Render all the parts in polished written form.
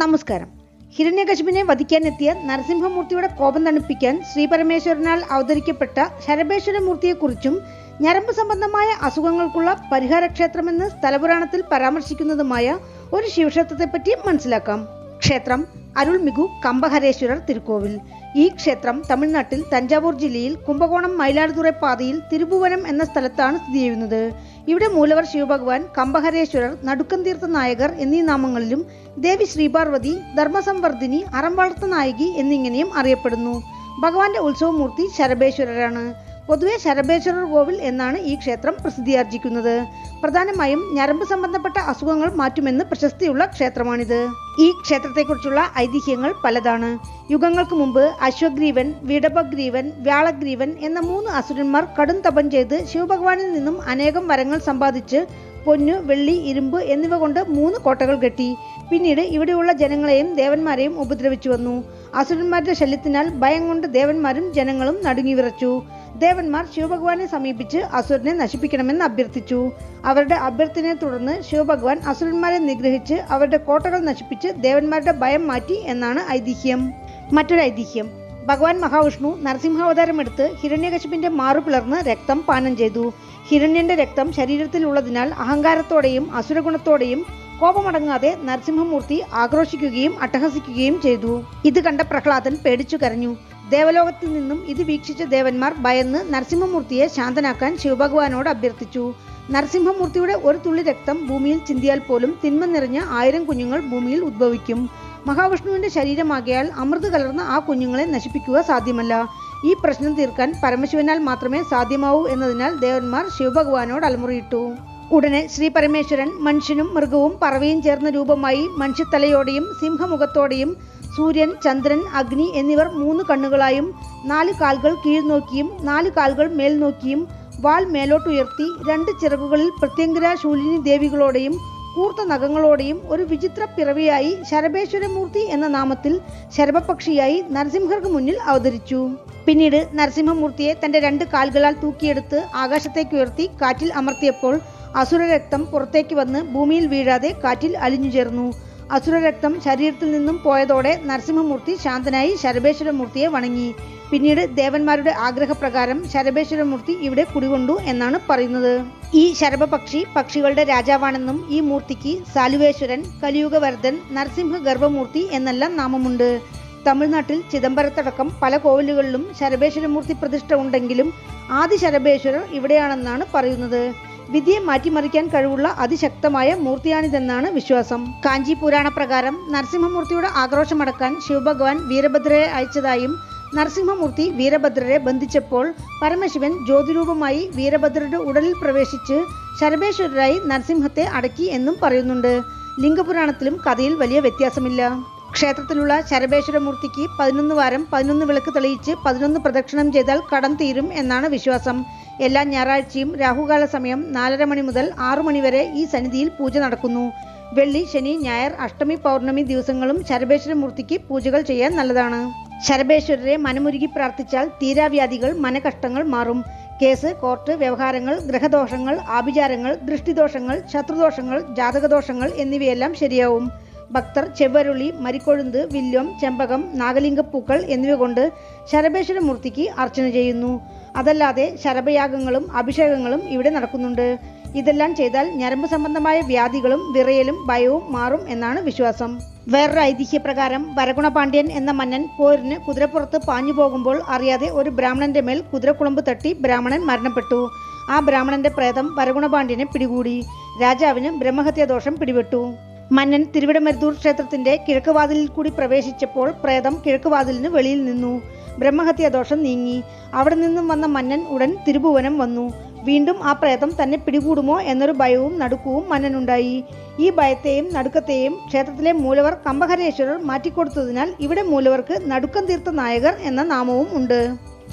നമസ്കാരം. ഹിരണ്യകശിപിനെ വധിക്കാനെത്തിയ നരസിംഹമൂർത്തിയുടെ കോപം തണുപ്പിക്കാൻ ശ്രീപരമേശ്വരനാൽ അവതരിക്കപ്പെട്ട ശരഭേശ്വരമൂർത്തിയെക്കുറിച്ചും ഞരമ്പ് സംബന്ധമായ അസുഖങ്ങൾക്കുള്ള പരിഹാരക്ഷേത്രമെന്ന് സ്ഥലപുരാണത്തിൽ പരാമർശിക്കുന്നതുമായ ഒരു ശിവക്ഷേത്രത്തെപ്പറ്റി മനസ്സിലാക്കാം. ക്ഷേത്രം അരുൾമിகு കമ്പഹരേശ്വരർ തിരുക്കോവിൽ. ഈ ക്ഷേത്രം തമിഴ്നാട്ടിൽ തഞ്ചാവൂർ ജില്ലയിൽ കുംഭകോണം മയിലാടുതുറൈ പാതയിൽ തിരുഭുവനം എന്ന സ്ഥലത്താണ് സ്ഥിതി ചെയ്യുന്നത്. ഇവിടെ മൂലവർ ശിവഭഗവാൻ, കമ്പഹരേശ്വരർ, നടുക്കൻ തീർത്ഥ നായകർ എന്നീ നാമങ്ങളിലും ദേവി ശ്രീപാർവതി, ധർമ്മസംവർദ്ധിനി, അറംവളർത്ത നായകി എന്നിങ്ങനെയും അറിയപ്പെടുന്നു. ഭഗവാന്റെ ഉത്സവമൂർത്തി ശരഭേശ്വരരാണ്. പൊതുവെ ശരഭേശ്വരർ കോവിൽ എന്നാണ് ഈ ക്ഷേത്രം പ്രസിദ്ധിയാർജിക്കുന്നത്. പ്രധാനമായും ഞരമ്പ് സംബന്ധപ്പെട്ട അസുഖങ്ങൾ മാറ്റുമെന്ന് പ്രശസ്തിയുള്ള ക്ഷേത്രമാണിത്. ഈ ക്ഷേത്രത്തെക്കുറിച്ചുള്ള ഐതിഹ്യങ്ങൾ പലതാണ്. യുഗങ്ങൾക്ക് മുമ്പ് അശ്വഗ്രീവൻ, വിടഭഗ്രീവൻ, വ്യാളഗ്രീവൻ എന്ന 3 അസുരന്മാർ കടും തപം ചെയ്ത് ശിവഭഗവാനിൽ നിന്നും അനേകം വരങ്ങൾ സമ്പാദിച്ച് പൊന്നു, വെള്ളി, ഇരുമ്പ് എന്നിവ കൊണ്ട് 3 കോട്ടകൾ കെട്ടി. പിന്നീട് ഇവിടെയുള്ള ജനങ്ങളെയും ദേവന്മാരെയും ഉപദ്രവിച്ചു വന്നു. അസുരന്മാരുടെ ശല്യത്തിനാൽ ഭയം കൊണ്ട് ദേവന്മാരും ജനങ്ങളും നടുങ്ങി വിറച്ചു. ദേവന്മാർ ശിവഭഗവാനെ സമീപിച്ച് അസുരനെ നശിപ്പിക്കണമെന്ന് അഭ്യർത്ഥിച്ചു. അവരുടെ അഭ്യർത്ഥനയെ തുടർന്ന് ശിവഭഗവാൻ അസുരന്മാരെ നിഗ്രഹിച്ച് അവരുടെ കോട്ടകൾ നശിപ്പിച്ച് ദേവന്മാരുടെ ഭയം മാറ്റി എന്നാണ് ഐതിഹ്യം. മറ്റൊരു ഐതിഹ്യം, ഭഗവാൻ മഹാവിഷ്ണു നരസിംഹാവതാരമെടുത്ത് ഹിരണ്യകശിപിന്റെ മാറു പിളർന്ന് രക്തം പാനം ചെയ്തു. ഹിരണ്യന്റെ രക്തം ശരീരത്തിൽ ഉള്ളതിനാൽ അഹങ്കാരത്തോടെയും അസുരഗുണത്തോടെയും കോപമടങ്ങാതെ നരസിംഹമൂർത്തി ആക്രോശിക്കുകയും അട്ടഹസിക്കുകയും ചെയ്തു. ഇത് കണ്ട പ്രഹ്ലാദൻ പേടിച്ചു കരഞ്ഞു. ദേവലോകത്തിൽ നിന്നും ഇത് വീക്ഷിച്ച ദേവന്മാർ ഭയന്ന് നരസിംഹമൂർത്തിയെ ശാന്തനാക്കാൻ ശിവഭഗവാനോട് അഭ്യർത്ഥിച്ചു. നരസിംഹമൂർത്തിയുടെ ഒരു തുള്ളി രക്തം ഭൂമിയിൽ ചിന്തിയാൽ പോലും തിന്മ നിറഞ്ഞ 1000 കുഞ്ഞുങ്ങൾ ഭൂമിയിൽ ഉദ്ഭവിക്കും. മഹാവിഷ്ണുവിന്റെ ശരീരമാകിയാൽ അമൃത് കലർന്ന ആ കുഞ്ഞുങ്ങളെ നശിപ്പിക്കുക സാധ്യമല്ല. ഈ പ്രശ്നം തീർക്കാൻ പരമശിവനാൽ മാത്രമേ സാധ്യമാവൂ എന്നതിനാൽ ദേവന്മാർ ശിവഭഗവാനോട് അലമുറിയിട്ടു. ഉടനെ ശ്രീ പരമേശ്വരൻ മനുഷ്യനും മൃഗവും പറവയും ചേർന്ന രൂപമായി മനുഷ്യത്തലയോടെയും സിംഹമുഖത്തോടെയും സൂര്യൻ, ചന്ദ്രൻ, അഗ്നി എന്നിവർ 3 കണ്ണുകളായും 4 കാലുകൾ കീഴ്നോക്കിയും 4 കാലുകൾ മേൽ നോക്കിയും വാൽ മേലോട്ടുയർത്തി 2 ചിറകുകളിൽ പ്രത്യങ്കര ശൂലിനി ദേവികളോടെയും കൂർത്ത നഖങ്ങളോടെയും ഒരു വിചിത്ര പിറവിയായി ശരഭേശ്വരമൂർത്തി എന്ന നാമത്തിൽ ശരഭപക്ഷിയായി നരസിംഹർക്ക് മുന്നിൽ അവതരിച്ചു. പിന്നീട് നരസിംഹമൂർത്തിയെ തന്റെ 2 കാലുകളാൽ തൂക്കിയെടുത്ത് ആകാശത്തേക്ക് ഉയർത്തി കാറ്റിൽ അമർത്തിയപ്പോൾ അസുരരക്തം പുറത്തേക്ക് വന്ന് ഭൂമിയിൽ വീഴാതെ കാറ്റിൽ അലിഞ്ഞു ചേർന്നു. അസുരരക്തം ശരീരത്തിൽ നിന്നും പോയതോടെ നരസിംഹമൂർത്തി ശാന്തനായി ശരഭേശ്വരമൂർത്തിയെ വണങ്ങി. പിന്നീട് ദേവന്മാരുടെ ആഗ്രഹപ്രകാരം ശരഭേശ്വരമൂർത്തി ഇവിടെ കുടികൊണ്ടു എന്നാണ് പറയുന്നത്. ഈ ശരഭപക്ഷി പക്ഷികളുടെ രാജാവാണെന്നും ഈ മൂർത്തിക്ക് സാലുവേശ്വരൻ, കലിയുഗവർദ്ധൻ, നരസിംഹ ഗർഭമൂർത്തി എന്നെല്ലാം നാമമുണ്ട്. തമിഴ്നാട്ടിൽ ചിദംബരത്തടക്കം പല കോവിലുകളിലും ശരഭേശ്വരമൂർത്തി പ്രതിഷ്ഠ ഉണ്ടെങ്കിലും ആദി ശരഭേശ്വരർ ഇവിടെയാണെന്നാണ് പറയുന്നത്. വിധിയെ മാറ്റിമറിക്കാൻ കഴിവുള്ള അതിശക്തമായ മൂർത്തിയാണിതെന്നാണ് വിശ്വാസം. കാഞ്ചി പുരാണ പ്രകാരം നരസിംഹമൂർത്തിയുടെ ആക്രോശമടക്കാൻ ശിവഭഗവാൻ വീരഭദ്രരെ അയച്ചതായും നരസിംഹമൂർത്തി വീരഭദ്രരെ ബന്ധിച്ചപ്പോൾ പരമശിവൻ ജ്യോതിരൂപമായി വീരഭദ്രരുടെ ഉടലിൽ പ്രവേശിച്ച് ശരഭേശ്വരരായി നരസിംഹത്തെ അടക്കി എന്നും പറയുന്നുണ്ട്. ലിംഗപുരാണത്തിലും കഥയിൽ വലിയ വ്യത്യാസമില്ല. ക്ഷേത്രത്തിലുള്ള ശരഭേശ്വരമൂർത്തിക്ക് 11 വാരം 11 വിളക്ക് തെളിയിച്ച് 11 പ്രദക്ഷിണം ചെയ്താൽ കടം തീരും എന്നാണ് വിശ്വാസം. എല്ലാ ഞായറാഴ്ചയും രാഹുകാല സമയം 4:30 മണി മുതൽ 6 മണി വരെ ഈ സന്നിധിയിൽ പൂജ നടക്കുന്നു. വെള്ളി, ശനി, ഞായർ, അഷ്ടമി, പൗർണമി ദിവസങ്ങളും ശരഭേശ്വരമൂർത്തിക്ക് പൂജകൾ ചെയ്യാൻ നല്ലതാണ്. ശരഭേശ്വരരെ മനമുരുകി പ്രാർത്ഥിച്ചാൽ തീരാവ്യാധികൾ, മനകഷ്ടങ്ങൾ മാറും. കേസ്, കോർട്ട് വ്യവഹാരങ്ങൾ, ഗ്രഹദോഷങ്ങൾ, ആഭിചാരങ്ങൾ, ദൃഷ്ടിദോഷങ്ങൾ, ശത്രുദോഷങ്ങൾ, ജാതകദോഷങ്ങൾ എന്നിവയെല്ലാം ശരിയാവും. ഭക്തർ ചെവ്വരുളി, മരിക്കൊഴുന്ത്, വില്യം, ചെമ്പകം, നാഗലിംഗപ്പൂക്കൾ എന്നിവ കൊണ്ട് ശരഭേശ്വരമൂർത്തിക്ക് അർച്ചന ചെയ്യുന്നു. അതല്ലാതെ ശരഭയാഗങ്ങളും അഭിഷേകങ്ങളും ഇവിടെ നടക്കുന്നുണ്ട്. ഇതെല്ലാം ചെയ്താൽ ഞരമ്പ് സംബന്ധമായ വ്യാധികളും വിറയലും ഭയവും മാറും എന്നാണ് വിശ്വാസം. വേറൊരു ഐതിഹ്യപ്രകാരം വരഗുണപാണ്ഡ്യൻ എന്ന മന്നൻ പോരിന് കുതിരപ്പുറത്ത് പാഞ്ഞു പോകുമ്പോൾ അറിയാതെ ഒരു ബ്രാഹ്മണന്റെ മേൽ കുതിരക്കുളമ്പ് തട്ടി ബ്രാഹ്മണൻ മരണപ്പെട്ടു. ആ ബ്രാഹ്മണന്റെ പ്രേതം വരഗുണപാണ്ഡ്യനെ പിടികൂടി. രാജാവിന് ബ്രഹ്മഹത്യാദോഷം പിടിപെട്ടു. മന്നൻ തിരുവിടമരുതൂർ ക്ഷേത്രത്തിന്റെ കിഴക്കുവാതിലിൽ കൂടി പ്രവേശിച്ചപ്പോൾ പ്രേതം കിഴക്കുവാതിലിന് വെളിയിൽ നിന്നു. ബ്രഹ്മഹത്യാദോഷം നീങ്ങി. അവിടെ നിന്നും വന്ന മന്നൻ ഉടൻ തിരുഭുവനം വന്നു. വീണ്ടും ആ പ്രേതം തന്നെ പിടികൂടുമോ എന്നൊരു ഭയവും നടുക്കവും മന്നനുണ്ടായി. ഈ ഭയത്തെയും നടുക്കത്തെയും ക്ഷേത്രത്തിലെ മൂലവർ കമ്പഹരേശ്വരർ മാറ്റിക്കൊടുത്തതിനാൽ ഇവിടെ മൂലവർക്ക് നടുക്കൻ തീർത്ഥ നായകർ എന്ന നാമവും ഉണ്ട്.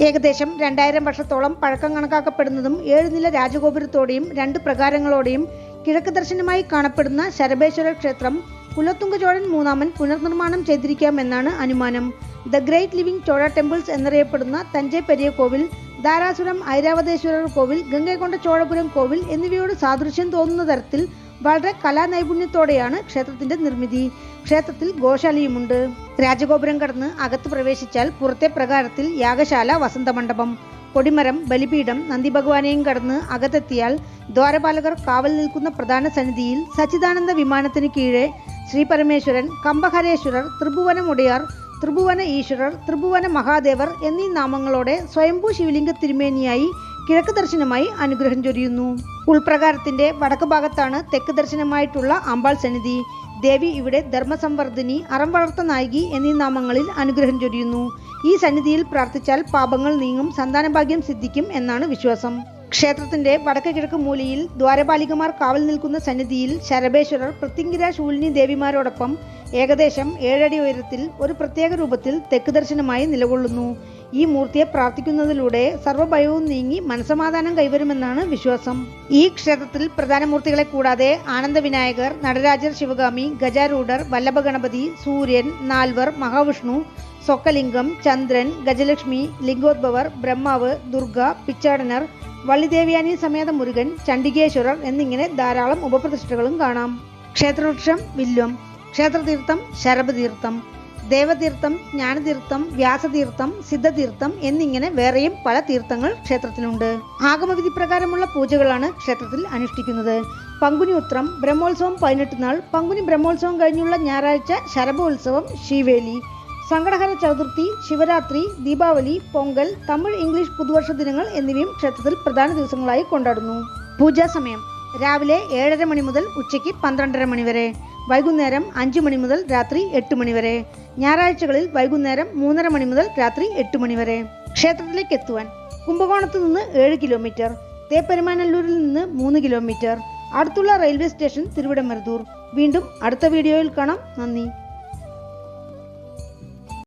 ഏകദേശം 2000 വർഷത്തോളം പഴക്കം കണക്കാക്കപ്പെടുന്നതും 7 നില രാജഗോപുരത്തോടെയും 2 പ്രകാരങ്ങളോടെയും കിഴക്ക് ദർശനമായി കാണപ്പെടുന്ന ശരഭേശ്വര ക്ഷേത്രം കുലത്തുംഗ ചോഴൻ മൂന്നാമൻ പുനർനിർമ്മാണം ചെയ്തിരിക്കാമെന്നാണ് അനുമാനം. The great living Chola temples എന്നറിയപ്പെടുന്ന തഞ്ചൈ പെരിയ കോവിൽ, ധാരാസുരം ഐരാവതേശ്വരർ കോവിൽ, ഗംഗൈകൊണ്ട ചോഴപുരം കോവിൽ എന്നിവയോട് സാദൃശ്യം തോന്നുന്ന തരത്തിൽ വളരെ കലാനൈപുണ്യത്തോടെയാണ് ക്ഷേത്രത്തിന്റെ നിർമ്മിതി. ക്ഷേത്രത്തിൽ ഗോശാലയുമുണ്ട്. രാജഗോപുരം കടന്ന് അകത്ത് പ്രവേശിച്ചാൽ പുറത്തെ പ്രകാരത്തിൽ യാഗശാല, വസന്തമണ്ഡപം, കൊടിമരം, ബലിപീഠം, നന്ദി ഭഗവാനെയും കടന്ന് അകത്തെത്തിയാൽ ദ്വാരപാലകർ കാവൽ നിൽക്കുന്ന പ്രധാന സന്നിധിയിൽ സച്ചിദാനന്ദ വിമാനത്തിന് കീഴെ ശ്രീ പരമേശ്വരൻ, കമ്പഹരേശ്വരർ, ത്രിഭുവനമുടയാർ, ത്രിഭുവന ഈശ്വരർ, ത്രിഭുവന മഹാദേവർ എന്നീ നാമങ്ങളോടെ സ്വയംഭൂ ശിവലിംഗ തിരുമേനിയായി കിഴക്ക് ദർശനമായി അനുഗ്രഹം ചൊരിയുന്നു. ഉൾപ്രകാരത്തിന്റെ വടക്ക് ഭാഗത്താണ് തെക്ക് ദർശനമായിട്ടുള്ള അമ്പാൾ സന്നിധി. ദേവി ഇവിടെ ധർമ്മസംവർദ്ധിനി, അറം വളർത്ത നായികി എന്നീ നാമങ്ങളിൽ അനുഗ്രഹം ചൊരിയുന്നു. ഈ സന്നിധിയിൽ പ്രാർത്ഥിച്ചാൽ പാപങ്ങൾ നീങ്ങും, സന്താനഭാഗ്യം സിദ്ധിക്കും എന്നാണ് വിശ്വാസം. ക്ഷേത്രത്തിന്റെ വടക്ക് കിഴക്ക് മൂലയിൽ ദ്വാരപാലികമാർ കാവൽ നിൽക്കുന്ന സന്നിധിയിൽ ശരഭേശ്വരർ, പൃഥ്വിങ്കിര, ശൂലിനി ദേവിമാരോടൊപ്പം ഏകദേശം 7 അടി ഉയരത്തിൽ ഒരു പ്രത്യേക രൂപത്തിൽ തെക്ക് ദർശനമായി നിലകൊള്ളുന്നു. ഈ മൂർത്തിയെ പ്രാർത്ഥിക്കുന്നതിലൂടെ സർവ്വഭയവും നീങ്ങി മനസമാധാനം കൈവരുമെന്നാണ് വിശ്വാസം. ഈ ക്ഷേത്രത്തിൽ പ്രധാന മൂർത്തികളെ കൂടാതെ ആനന്ദവിനായകർ, നടരാജർ, ശിവഗാമി, ഗജാരൂഢർ, വല്ലഭഗണപതി, സൂര്യൻ, നാൽവർ, മഹാവിഷ്ണു, സ്വക്കലിംഗം, ചന്ദ്രൻ, ഗജലക്ഷ്മി, ലിംഗോദ്ഭവർ, ബ്രഹ്മാവ്, ദുർഗ, പിച്ചാടനർ, വള്ളിദേവ്യാനി സമേത മുരുകൻ, ചണ്ഡികേശ്വരർ എന്നിങ്ങനെ ധാരാളം ഉപപ്രതിഷ്ഠകളും കാണാം. ക്ഷേത്രവൃക്ഷം വില്വം, ക്ഷേത്രതീർത്ഥം ശരഭതീർത്ഥം, ദേവതീർത്ഥം, ജ്ഞാനതീർത്ഥം, വ്യാസതീർത്ഥം, സിദ്ധതീർത്ഥം എന്നിങ്ങനെ വേറെയും പല തീർത്ഥങ്ങൾ ക്ഷേത്രത്തിലുണ്ട്. ആഗമവിധി പ്രകാരമുള്ള പൂജകളാണ് ക്ഷേത്രത്തിൽ അനുഷ്ഠിക്കുന്നത്. പങ്കുനി ഉത്രം ബ്രഹ്മോത്സവം 18 നാൾ, പങ്കുനി ബ്രഹ്മോത്സവം കഴിഞ്ഞുള്ള ഞായറാഴ്ച ശരഭോത്സവം, ശീവേലി, സങ്കടഹര ചതുർത്ഥി, ശിവരാത്രി, ദീപാവലി, പൊങ്കൽ, തമിഴ് ഇംഗ്ലീഷ് പുതുവർഷ ദിനങ്ങൾ എന്നിവയും ക്ഷേത്രത്തിൽ പ്രധാന ദിവസങ്ങളായി കൊണ്ടാടുന്നു. പൂജാ സമയം രാവിലെ 7:30 മണി മുതൽ ഉച്ചയ്ക്ക് 12:30 മണി വരെ, വൈകുന്നേരം 5 മണി മുതൽ രാത്രി 8 മണി വരെ, ഞായറാഴ്ചകളിൽ വൈകുന്നേരം 3:30 മണി മുതൽ രാത്രി 8 മണി വരെ. ക്ഷേത്രത്തിലേക്ക് എത്തുവാൻ കുംഭകോണത്ത് നിന്ന് 7 കിലോമീറ്റർ, തേപ്പരുമാനല്ലൂരിൽ നിന്ന് 3 കിലോമീറ്റർ, അടുത്തുള്ള റെയിൽവേ സ്റ്റേഷൻ തിരുവിടമരുതൂർ. വീണ്ടും അടുത്ത വീഡിയോയിൽ കാണാം. നന്ദി.